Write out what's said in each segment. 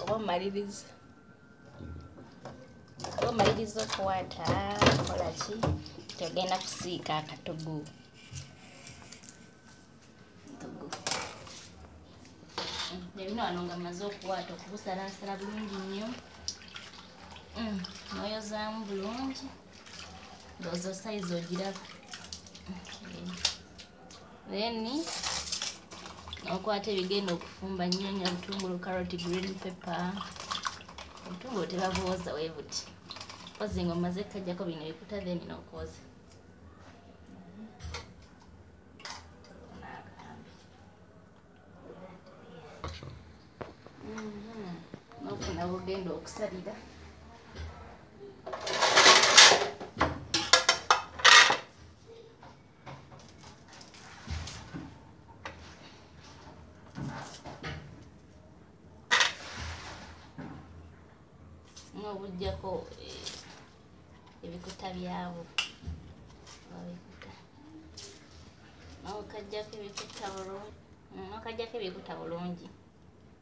oba omaliriza okuwaata kola ki tegenda kusiika akatogo ebino wano nga maze okuwaata okubusalaasala bulungi nnyo noyozaamu bulungi ndowooza sayizi ogiraba then nokwata ebigenda okufumba nnyonya butungulu carrot green pepper obutungulu tebabuwoza we buti kozi nga omaze kajjako bino ebikuta then nokwoza nofuna bugenda okusalira n'obujjako ebikuta byabo n'okajjako ebikuta bulungi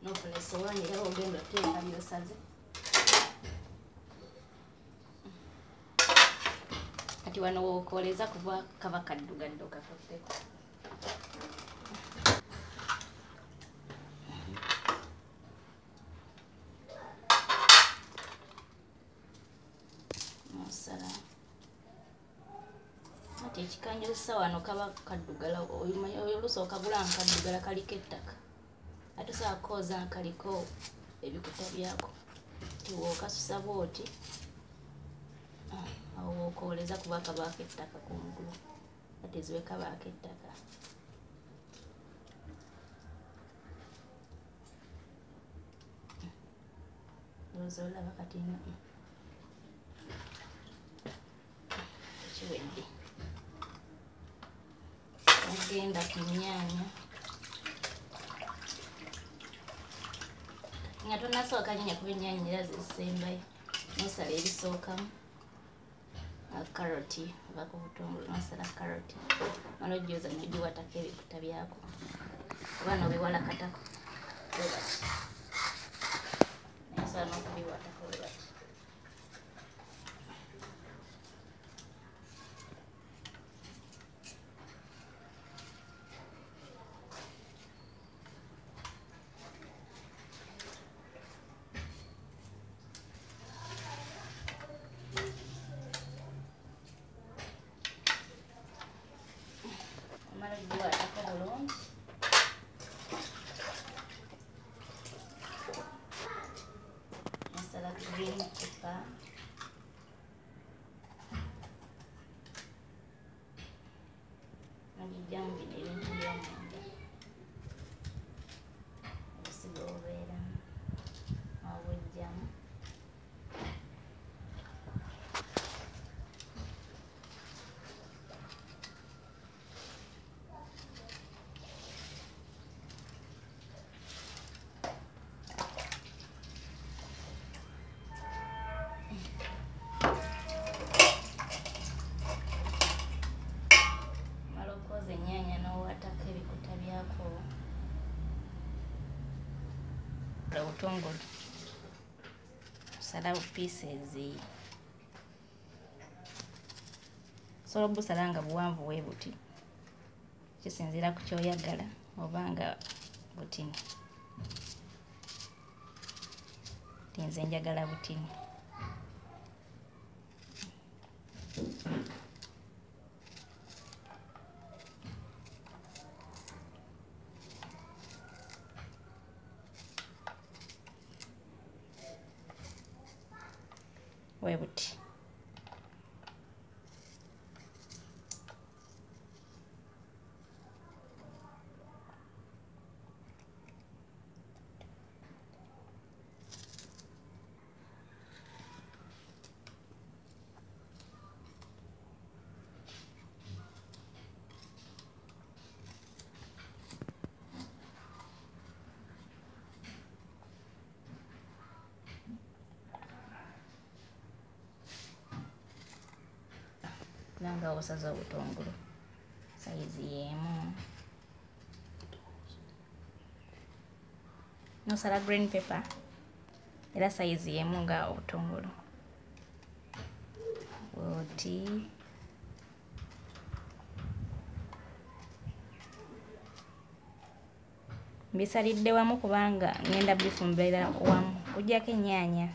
n'ofuna essowaani era ogenda oteeka byosaze kati wano wookooleza kuba kaba kaddugadde okakotteko ati ekikanjulisa wano kaba kaddugala oluusi okagulanga kaddugala kaliko ettaka ate osobola kukooza kaliko ebikuta byako ti wookasusa bwoti awo wookooleza kuba kabaako ettaka kungulu ate ziwe kabaako ettaka olowooza olaba kati kiwedde ogenda ku nnyaanya nga tonasooka nnyo kuba ennyaanya era zisembayo nosala ebisookamu karoti oba ku butungulu nosala karoti mala ojjoza nogiwatako ebikuta byako oba nobiwala katako webati nayesobola n'okubiwatako webati green pepper, nabijjamu bino ebintu by'omunda obusiga obubeeramu obujjamu obutungulu salawo pieces osobola obusala nga buwanvu bwe buti kisinziira ku kyoyagala oba nga butini tinze njagala butini webuti nanga osaza obutungulu sayizi y'emu nosala green pepper era size yemu nga obutungulu oti mbisalidde wamu kubanga ngenda bifumbira wamu kujjako ennyaanya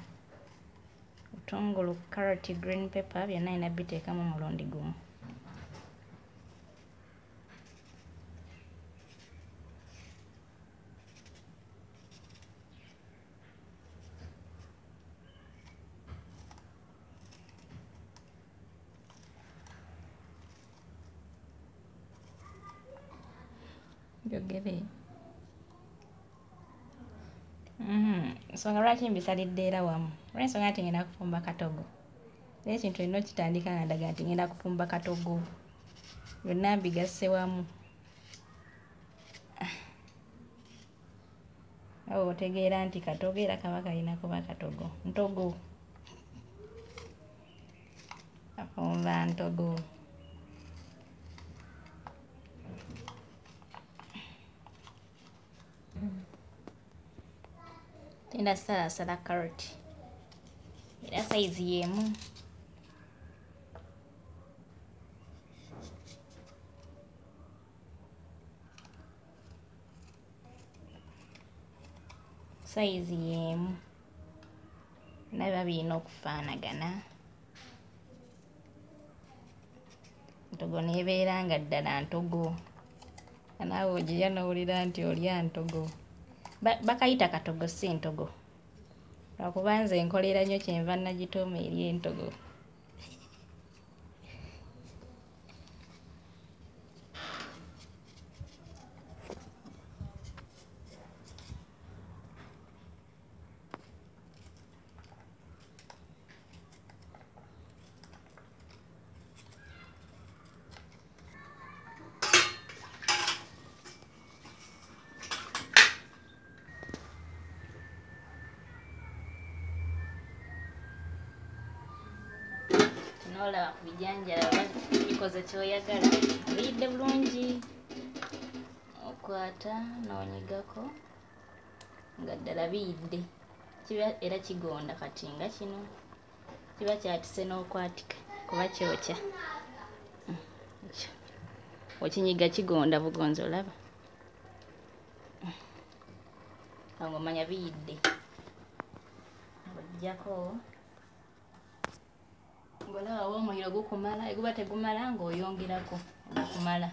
obutungulu carrot green pepper byonna ina biteekamu mulundi gumu jogere nsonga lwaki mbisalidde era wamu olw'ensonga nti ngenda kufumba katogo naye ekintu olina okitandika nga ndaga nti ngenda kufumba katogo byonna mbigasse wamu awo otegeera nti katogo era kaba kalina kuba katogo ntogo afumba ntogo tenda salasala carrot era size yemu size yemu naba birina okufaanagana ntogo nebeera nga ddala ntogo naawe ogirya n'owulira nti olya ntogo bakayita katogo si ntogo lwakuba nze nkolera nnyo kyenva nagituuma eri entogo olaba ku bijanjala bikoze kyoyagala biyidde bulungi okwata n'onyigako nga ddala biyidde kiba era kigonda kati nga kino kiba kyatise n'okwatika kuba kyokya okinyiga kigonda bugonzi olaba awo omanya biyidde ojjako ng'olaba wa omuliro gukumala eguba tegumala ng'oyongerako ogukumala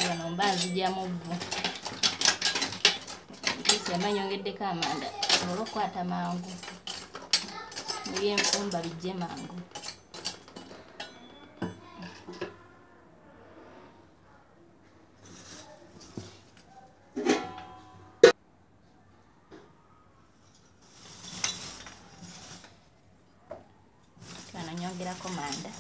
wano mba nzigyamu vvu mpisi amba nyongeddeko amanda oba okukwata mangu ebyenfumba bijje mangu nyongerako manda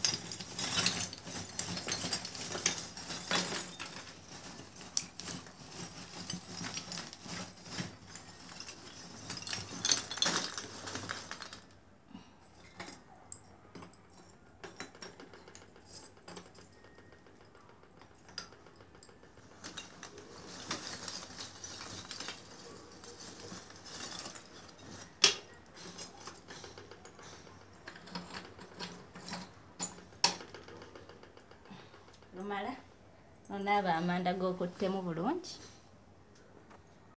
lumala onaaba amanda g'okuttemu bulungi